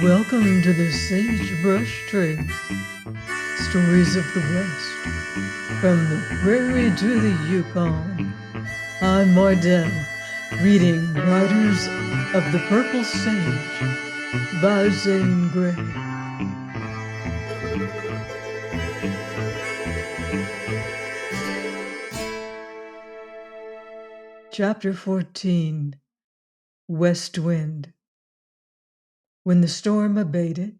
Welcome to the Sagebrush Trail, stories of the West, from the prairie to the Yukon. I'm Mardell, reading Riders of the Purple Sage by Zane Grey. Chapter 14, West Wind. When the storm abated,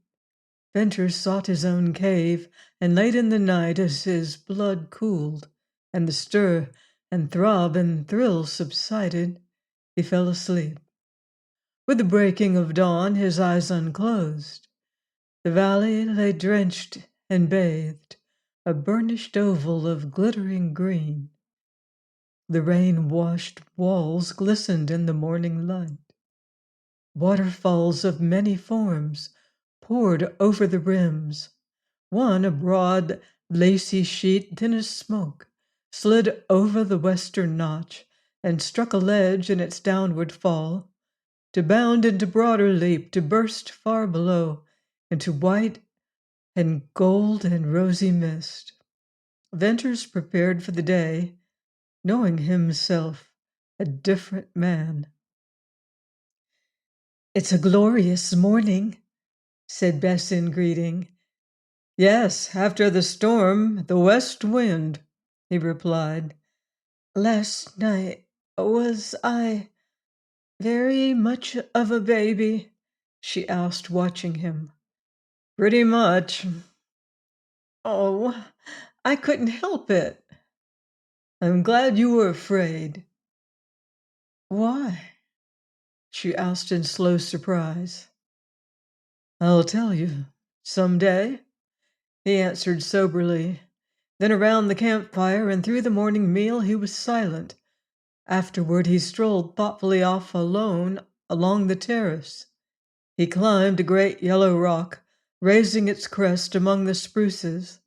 Venters sought his own cave, and late in the night, as his blood cooled, and the stir and throb and thrill subsided, he fell asleep. With the breaking of dawn, his eyes unclosed. The valley lay drenched and bathed, a burnished oval of glittering green. The rain-washed walls glistened in the morning light. Waterfalls of many forms poured over the rims. One, a broad, lacy sheet, thin as smoke, slid over the western notch and struck a ledge in its downward fall, to bound into broader leap, to burst far below into white and gold and rosy mist. Venters prepared for the day, knowing himself a different man. "It's a glorious morning," said Bess in greeting. "Yes, after the storm, the west wind," he replied. "Last night, was I very much of a baby?" she asked, watching him. "Pretty much." "Oh, I couldn't help it." "I'm glad you were afraid." "Why?" she asked in slow surprise. "I'll tell you some day," he answered soberly. Then around the campfire and through the morning meal he was silent. Afterward he strolled thoughtfully off alone along the terrace. He climbed a great yellow rock, raising its crest among the spruces,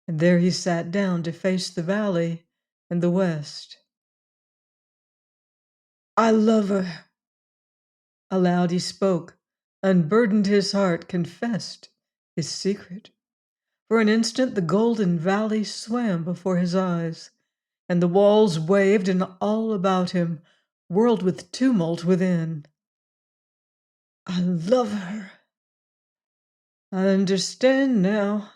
and there he sat down to face the valley and the west. "I love her." Aloud he spoke, unburdened his heart, confessed his secret. For an instant the golden valley swam before his eyes, and the walls waved, and all about him whirled with tumult within. "I love her." "I understand now."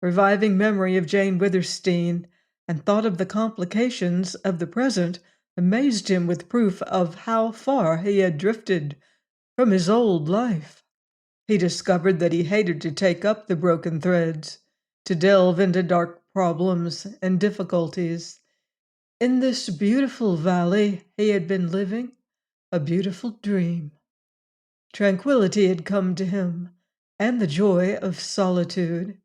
Reviving memory of Jane Witherstein and thought of the complications of the present amazed him with proof of how far he had drifted from his old life. He discovered that he hated to take up the broken threads, to delve into dark problems and difficulties. In this beautiful valley he had been living a beautiful dream. Tranquility had come to him, and the joy of solitude,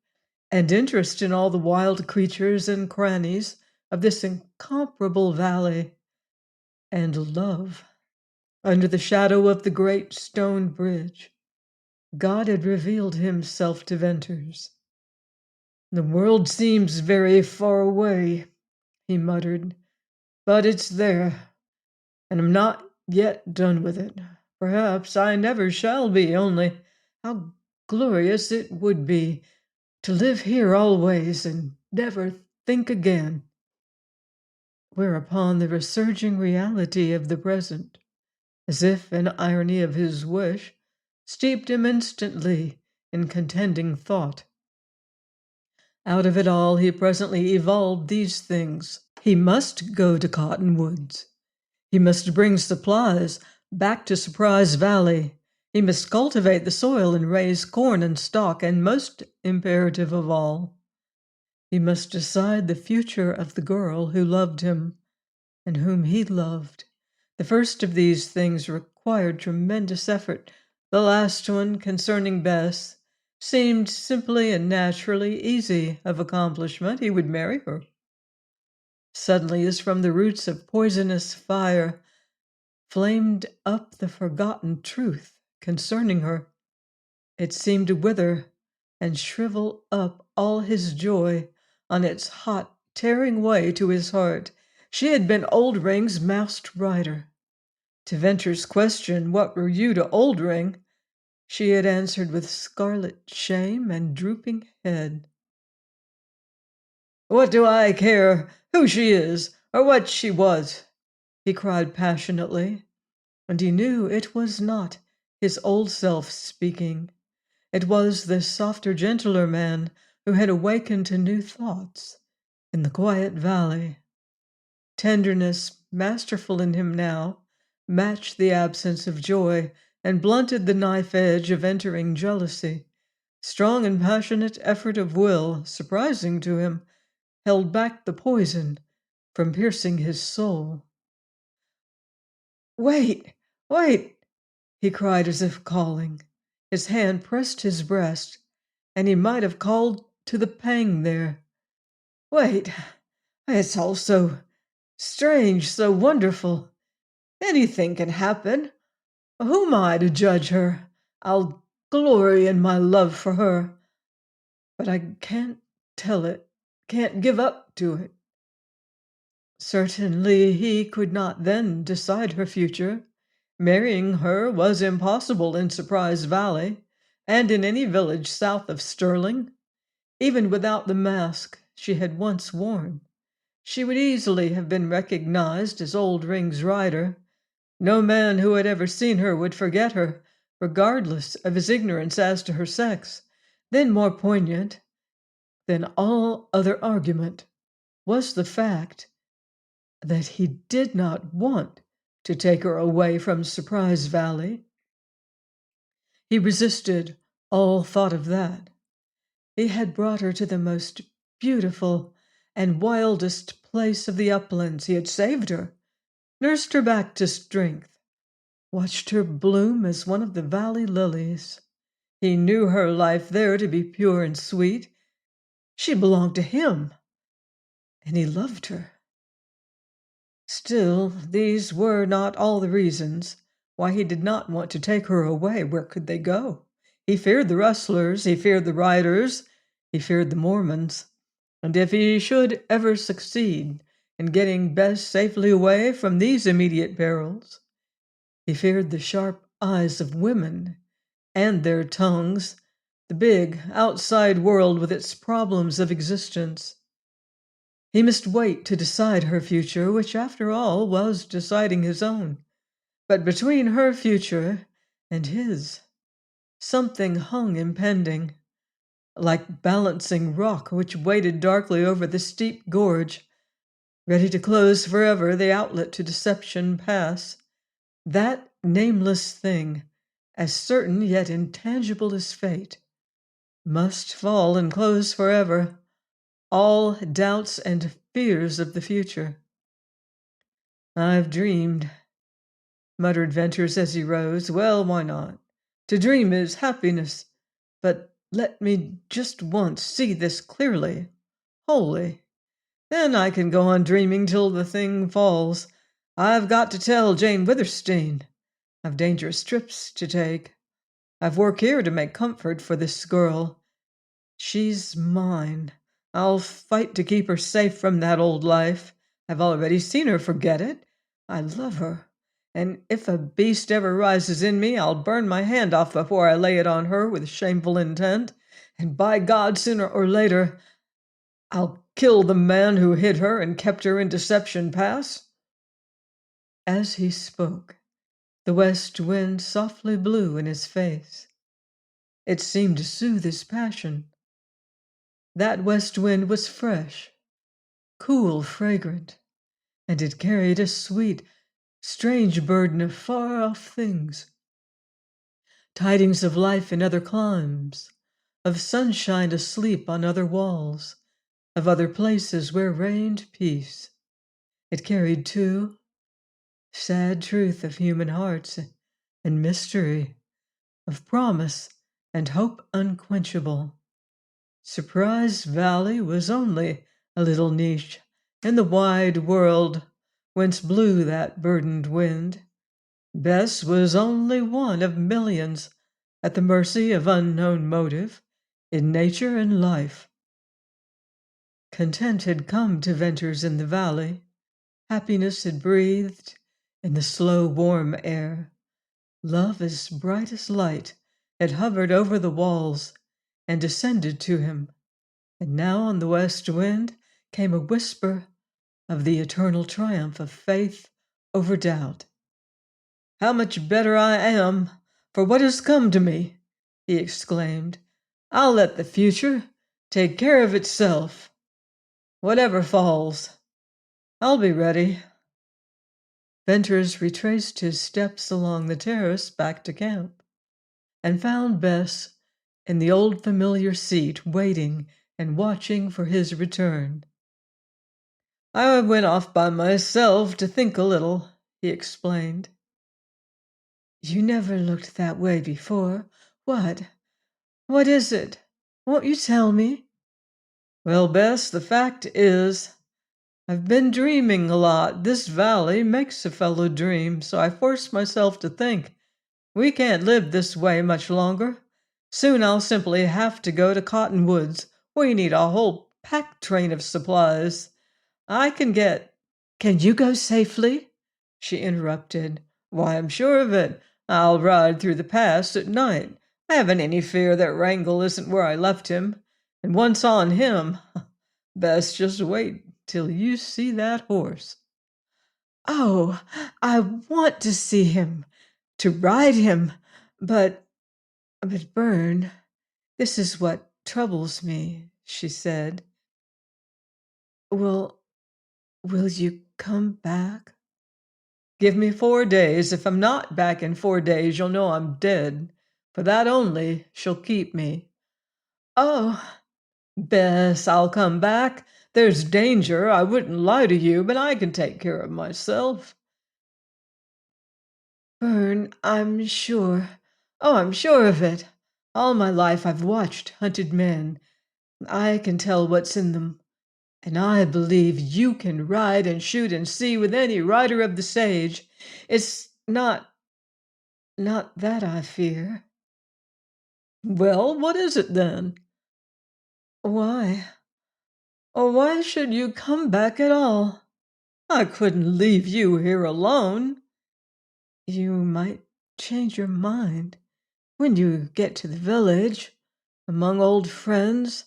and interest in all the wild creatures and crannies of this incomparable valley, and love. Under the shadow of the great stone bridge, God had revealed himself to Venters. "The world seems very far away," he muttered, "but it's there, and I'm not yet done with it. Perhaps I never shall be, only how glorious it would be to live here always and never think again." Whereupon the resurging reality of the present, as if an irony of his wish, steeped him instantly in contending thought. Out of it all he presently evolved these things. He must go to Cottonwoods. He must bring supplies back to Surprise Valley. He must cultivate the soil and raise corn and stock, and most imperative of all, he must decide the future of the girl who loved him and whom he loved. The first of these things required tremendous effort. The last one, concerning Bess, seemed simply and naturally easy of accomplishment. He would marry her. Suddenly, as from the roots of poisonous fire, flamed up the forgotten truth concerning her. It seemed to wither and shrivel up all his joy on its hot, tearing way to his heart. She had been Oldring's masked rider. To Venture's question, "What were you to Oldring?" she had answered with scarlet shame and drooping head. "What do I care who she is or what she was?" he cried passionately, and he knew it was not his old self speaking. It was this softer, gentler man who had awakened to new thoughts in the quiet valley. Tenderness, masterful in him now, matched the absence of joy and blunted the knife edge of entering jealousy. Strong and passionate effort of will, surprising to him, held back the poison from piercing his soul. "Wait, wait!" he cried as if calling. His hand pressed his breast, and he might have called to the pang there. "Wait! It's all so strange, so wonderful. Anything can happen. Who am I to judge her? I'll glory in my love for her. But I can't tell it, can't give up to it." Certainly he could not then decide her future. Marrying her was impossible in Surprise Valley and in any village south of Sterling. Even without the mask she had once worn, she would easily have been recognized as Old Ring's rider. No man who had ever seen her would forget her, regardless of his ignorance as to her sex. Then, more poignant than all other argument, was the fact that he did not want to take her away from Surprise Valley. He resisted all thought of that. He had brought her to the most beautiful and wildest place of the uplands. He had saved her, nursed her back to strength, watched her bloom as one of the valley lilies. He knew her life there to be pure and sweet. She belonged to him, and he loved her. Still, these were not all the reasons why he did not want to take her away. Where could they go? He feared the rustlers, he feared the riders, he feared the Mormons. And if he should ever succeed in getting Bess safely away from these immediate perils, he feared the sharp eyes of women and their tongues, the big outside world with its problems of existence. He must wait to decide her future, which after all was deciding his own. But between her future and his, something hung impending, like balancing rock which waited darkly over the steep gorge, ready to close forever the outlet to Deception Pass. That nameless thing, as certain yet intangible as fate, must fall and close forever all doubts and fears of the future. "I've dreamed," muttered Venters as he rose. "Well, why not? To dream is happiness. But let me just once see this clearly, wholly. Then I can go on dreaming till the thing falls. I've got to tell Jane Withersteen. I've dangerous trips to take. I've work here to make comfort for this girl. She's mine. I'll fight to keep her safe from that old life. I've already seen her forget it. I love her. And if a beast ever rises in me, I'll burn my hand off before I lay it on her with shameful intent. And by God, sooner or later, I'll kill the man who hid her and kept her in Deception Pass." As he spoke, the west wind softly blew in his face. It seemed to soothe his passion. That west wind was fresh, cool, fragrant, and it carried a sweet, strange burden of far-off things, tidings of life in other climes, of sunshine asleep on other walls, of other places where reigned peace. It carried, too, sad truth of human hearts and mystery, of promise and hope unquenchable. Surprise Valley was only a little niche in the wide world whence blew that burdened wind. Bess was only one of millions at the mercy of unknown motive in nature and life. Content had come to Venters in the valley. Happiness had breathed in the slow, warm air. Love as bright as light It hovered over the walls and descended to him, and now on the west wind came a whisper of the eternal triumph of faith over doubt. "How much better I am for what has come to me!" he exclaimed. "I'll let the future take care of itself. Whatever falls, I'll be ready." Venters retraced his steps along the terrace back to camp and found Bess in the old familiar seat waiting and watching for his return. "I went off by myself to think a little," he explained. "You never looked that way before. What? What is it? Won't you tell me?" "Well, Bess, the fact is, I've been dreaming a lot. This valley makes a fellow dream, so I forced myself to think. We can't live this way much longer. Soon I'll simply have to go to Cottonwoods. We need a whole pack train of supplies. I can get—" "Can you go safely?" she interrupted. "Why, I'm sure of it. I'll ride through the pass at night. I haven't any fear that Wrangle isn't where I left him. And once on him, Best just wait till you see that horse." "Oh, I want to see him, to ride him, but Bern, this is what troubles me," she said. Will you come back?" "Give me 4 days. If I'm not back in 4 days, you'll know I'm dead. For that only, she'll keep me." "Oh." "Bess, I'll come back. There's danger. I wouldn't lie to you, but I can take care of myself." "Bern, I'm sure. Oh, I'm sure of it. All my life I've watched hunted men. I can tell what's in them. And I believe you can ride and shoot and see with any rider of the sage. It's not that I fear." "Well, what is it then?" "Why? Oh, why should you come back at all?" "I couldn't leave you here alone." "You might change your mind when you get to the village, among old friends."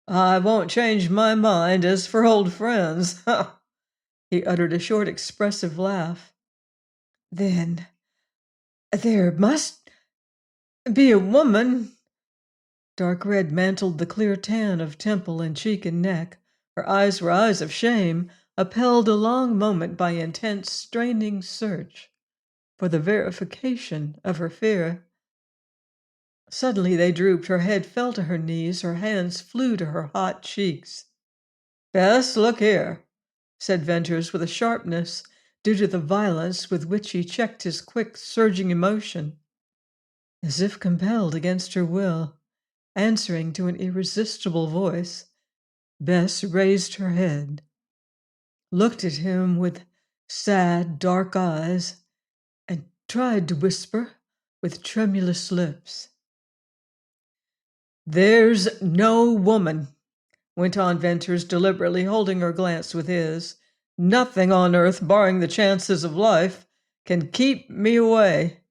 "I won't change my mind. As for old friends," he uttered a short, expressive laugh. "Then there must be a woman." Dark red mantled the clear tan of temple and cheek and neck. Her eyes were eyes of shame, upheld a long moment by intense, straining search for the verification of her fear. Suddenly they drooped. Her head fell to her knees. Her hands flew to her hot cheeks. "Bess, look here," said Venters with a sharpness due to the violence with which he checked his quick, surging emotion. As if compelled against her will, answering to an irresistible voice, Bess raised her head, looked at him with sad, dark eyes, and tried to whisper with tremulous lips. "There's no woman," went on Venters, deliberately holding her glance with his. "Nothing on earth, barring the chances of life, can keep me away."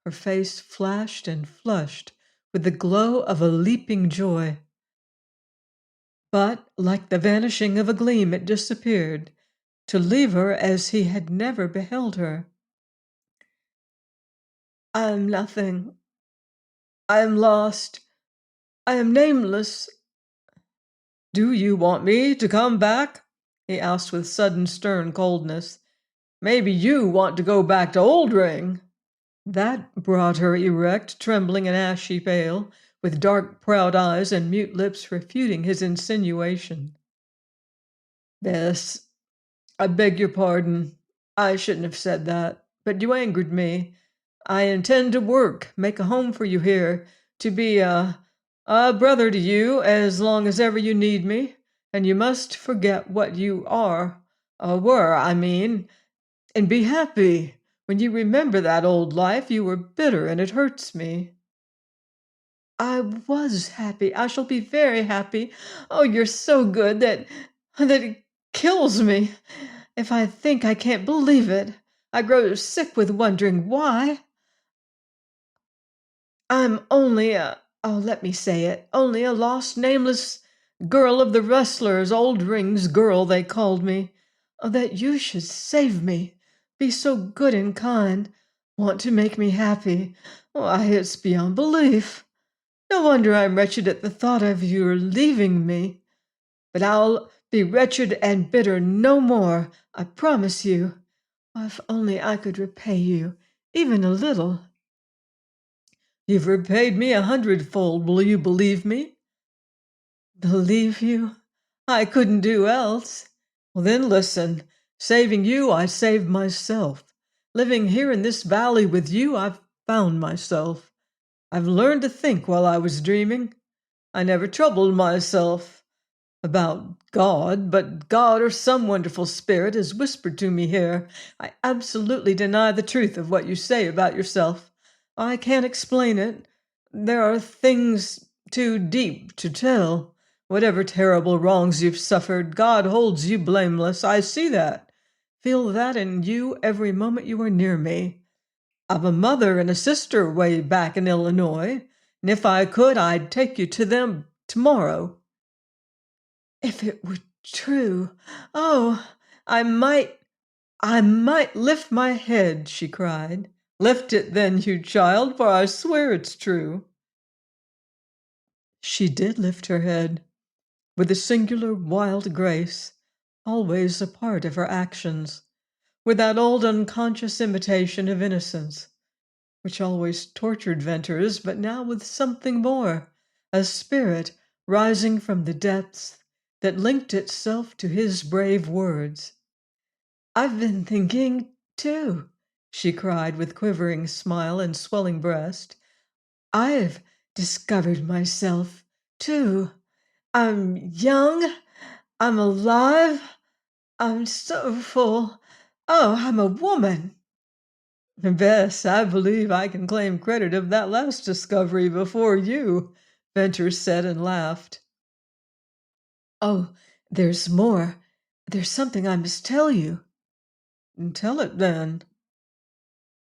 Her face flashed and flushed with the glow of a leaping joy. But, like the vanishing of a gleam, it disappeared, to leave her as he had never beheld her. "I am nothing. I am lost. I am nameless." "Do you want me to come back?" he asked with sudden stern coldness. "Maybe you want to go back to Old Ring." That brought her erect, trembling and ashy pale, with dark, proud eyes and mute lips refuting his insinuation. "Bess, I beg your pardon. I shouldn't have said that, but you angered me. I intend to work, make a home for you here, to be a brother to you as long as ever you need me, and you must forget what you were, I mean, and be happy. When you remember that old life, you were bitter, and it hurts me." "I was happy. I shall be very happy. Oh, you're so good that it kills me. If I think, I can't believe it. I grow sick with wondering why. I'm only let me say it, only a lost, nameless girl of the wrestlers, old rings girl they called me. Oh, that you should save me, be so good and kind, want to make me happy. Why, it's beyond belief. No wonder I'm wretched at the thought of your leaving me. But I'll be wretched and bitter no more, I promise you. If only I could repay you, even a little. You've repaid me 100-fold. Will you believe me? Believe you? I couldn't do else. Well, then listen. Saving you, I saved myself. Living here in this valley with you, I've found myself. I've learned to think while I was dreaming. I never troubled myself about God, but God or some wonderful spirit has whispered to me here. I absolutely deny the truth of what you say about yourself. I can't explain it. There are things too deep to tell. Whatever terrible wrongs you've suffered, God holds you blameless. I see that. Feel that in you every moment you are near me. I've a mother and a sister way back in Illinois, and if I could, I'd take you to them tomorrow. If it were true, oh, I might I might lift my head, she cried. Lift it then, you child, for I swear it's true. She did lift her head, with a singular wild grace, always a part of her actions, with that old unconscious imitation of innocence, which always tortured Venters, but now with something more, a spirit rising from the depths that linked itself to his brave words. I've been thinking, too, she cried with quivering smile and swelling breast. I've discovered myself, too. I'm young, I'm alive, I'm so full. Oh, I'm a woman. Bess, I believe I can claim credit of that last discovery before you, Venters said and laughed. Oh, there's more. There's something I must tell you. Tell it then.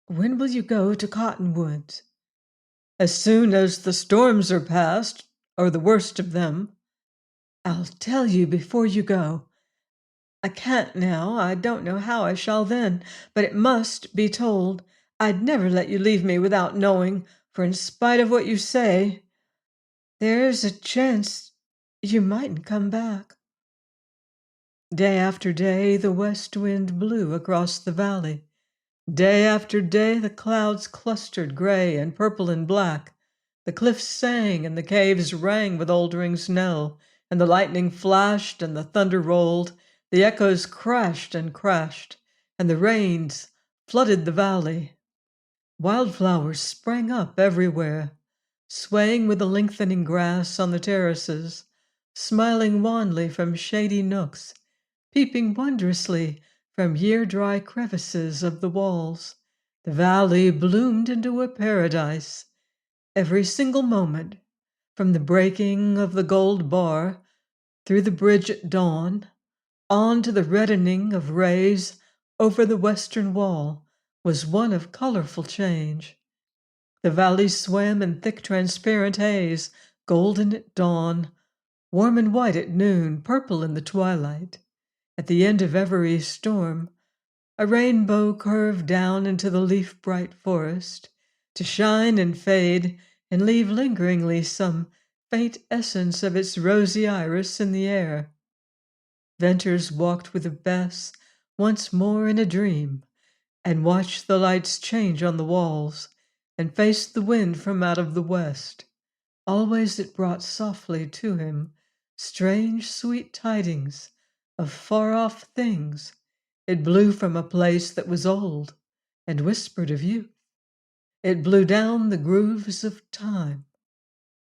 When will you go to Cottonwoods? As soon as the storms are past, or the worst of them. I'll tell you before you go. I can't now. I don't know how I shall then, but it must be told. I'd never let you leave me without knowing, for in spite of what you say, there's a chance you mightn't come back. Day after day, the west wind blew across the valley. Day after day, the clouds clustered gray and purple and black. The cliffs sang and the caves rang with Oldring's knell, and the lightning flashed and the thunder rolled. The echoes crashed and crashed, and the rains flooded the valley. Wildflowers sprang up everywhere, swaying with the lengthening grass on the terraces, smiling wanly from shady nooks, peeping wondrously from year-dry crevices of the walls. The valley bloomed into a paradise. Every single moment, from the breaking of the gold bar, through the bridge at dawn, on to the reddening of rays over the western wall, was one of colorful change. The valley swam in thick transparent haze, golden at dawn, warm and white at noon, purple in the twilight. At the end of every storm, a rainbow curved down into the leaf-bright forest, to shine and fade and leave lingeringly some faint essence of its rosy iris in the air. Venters walked with Bess once more in a dream, and watched the lights change on the walls, and faced the wind from out of the west. Always it brought softly to him strange, sweet tidings of far-off things. It blew from a place that was old, and whispered of youth. It blew down the grooves of time.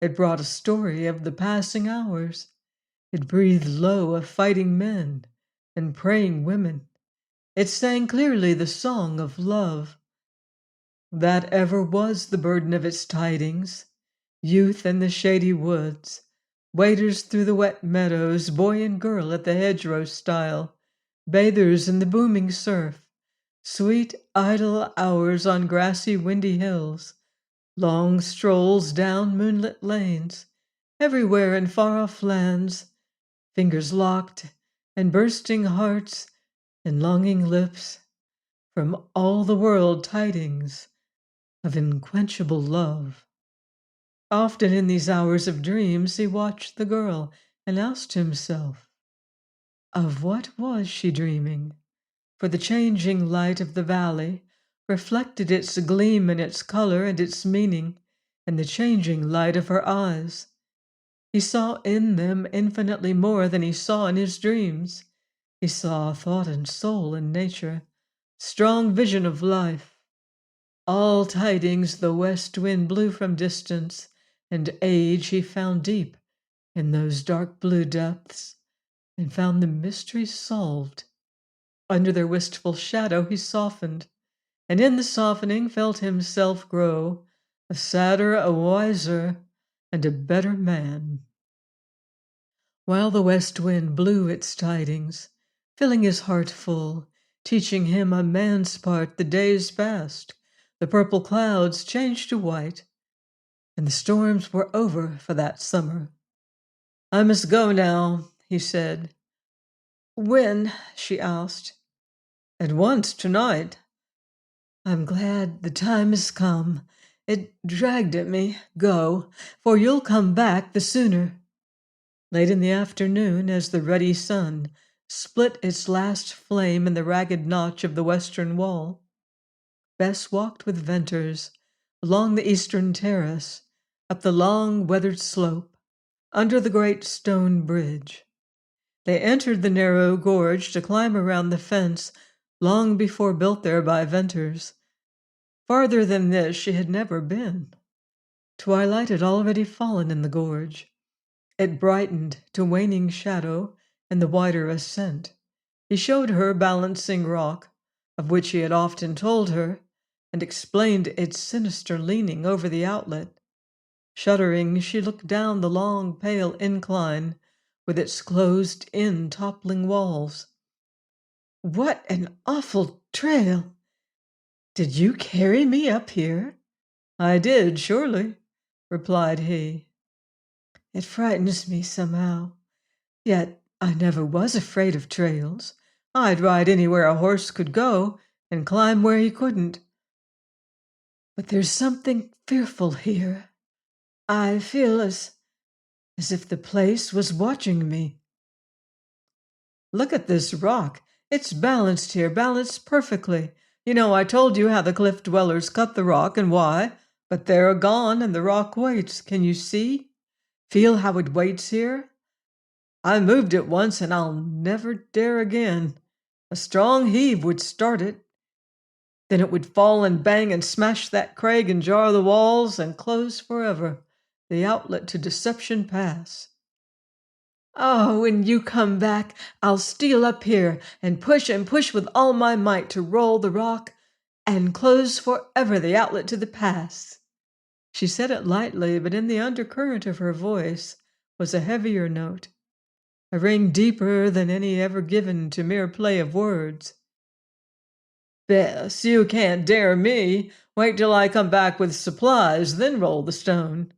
It brought a story of the passing hours. It breathed low of fighting men and praying women. It sang clearly the song of love. That ever was the burden of its tidings. Youth in the shady woods, waders through the wet meadows, boy and girl at the hedgerow stile, bathers in the booming surf, sweet idle hours on grassy windy hills, Long strolls down moonlit lanes, everywhere in far-off lands, fingers locked and bursting hearts and longing lips, from all the world tidings of unquenchable love. Often in these hours of dreams he watched the girl and asked himself, of what was she dreaming? For the changing light of the valley reflected its gleam and its color and its meaning in the changing light of her eyes. He saw in them infinitely more than he saw in his dreams. He saw thought and soul in nature, strong vision of life. All tidings the west wind blew from distance, and age he found deep in those dark blue depths, and found the mystery solved. Under their wistful shadow he softened, and in the softening felt himself grow a sadder, a wiser, and a better man. While the west wind blew its tidings, filling his heart full, teaching him a man's part, the days passed, the purple clouds changed to white, and the storms were over for that summer. I must go now, he said. When? She asked. At once, tonight. I'm glad the time has come. It dragged at me. Go, for you'll come back the sooner. Late in the afternoon, as the ruddy sun split its last flame in the ragged notch of the western wall, Bess walked with Venters along the eastern terrace, up the long weathered slope, under the great stone bridge. They entered the narrow gorge to climb around the fence long before built there by Venters. Farther than this she had never been. Twilight had already fallen in the gorge. It brightened to waning shadow in the wider ascent. He showed her Balancing Rock, of which he had often told her, and explained its sinister leaning over the outlet. Shuddering, she looked down the long, pale incline with its closed-in, toppling walls. What an awful trail! Did you carry me up here? I did, surely, replied he. It frightens me somehow. Yet I never was afraid of trails. I'd ride anywhere a horse could go and climb where he couldn't. But there's something fearful here. I feel as if the place was watching me. Look at this rock. It's balanced here, balanced perfectly. You know, I told you how the cliff dwellers cut the rock and why, but they're gone and the rock waits. Can you see? Feel how it waits here? I moved it once and I'll never dare again. A strong heave would start it. Then it would fall and bang and smash that crag and jar the walls and close forever the outlet to Deception Pass. Oh, when you come back, I'll steal up here and push with all my might to roll the rock and close forever the outlet to the pass. She said it lightly, but in the undercurrent of her voice was a heavier note, a ring deeper than any ever given to mere play of words. Bess, you can't dare me. Wait till I come back with supplies, then roll the stone.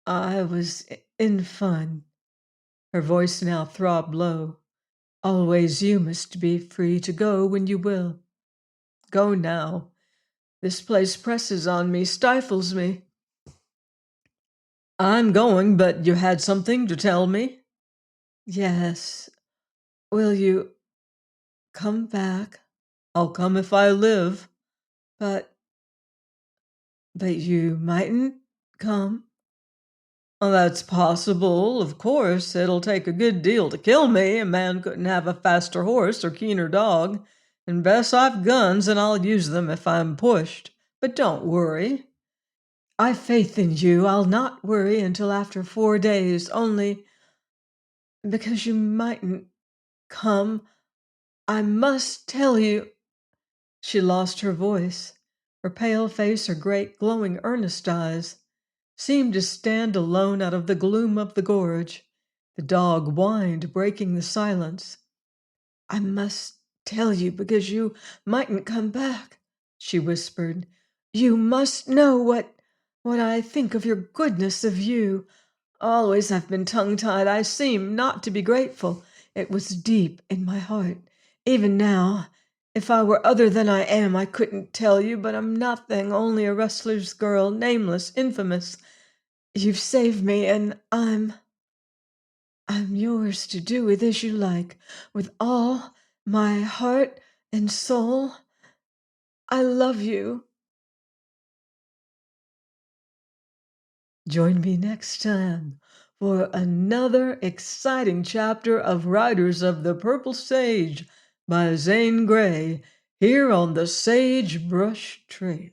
I was in fun. Her voice now throbbed low. Always you must be free to go when you will. Go now. This place presses on me, stifles me. I'm going, but you had something to tell me? Yes. Will you come back? I'll come if I live. But you mightn't come. Well, that's possible, of course. It'll take a good deal to kill me. A man couldn't have a faster horse or keener dog. And Bess, I've guns, and I'll use them if I'm pushed. But don't worry. I've faith in you. I'll not worry until after 4 days, only because you mightn't come. I must tell you. She lost her voice. Her pale face, her great, glowing, earnest eyes, seemed to stand alone out of the gloom of the gorge. The dog whined, breaking the silence. I must tell you because you mightn't come back, she whispered. You must know what I think of your goodness of you. Always I've been tongue-tied. I seem not to be grateful. It was deep in my heart. Even now, if I were other than I am, I couldn't tell you, but I'm nothing, only a wrestler's girl, nameless, infamous. You've saved me, and I'm yours to do with as you like, with all my heart and soul. I love you. Join me next time for another exciting chapter of Riders of the Purple Sage by Zane Grey here on the Sagebrush Trail.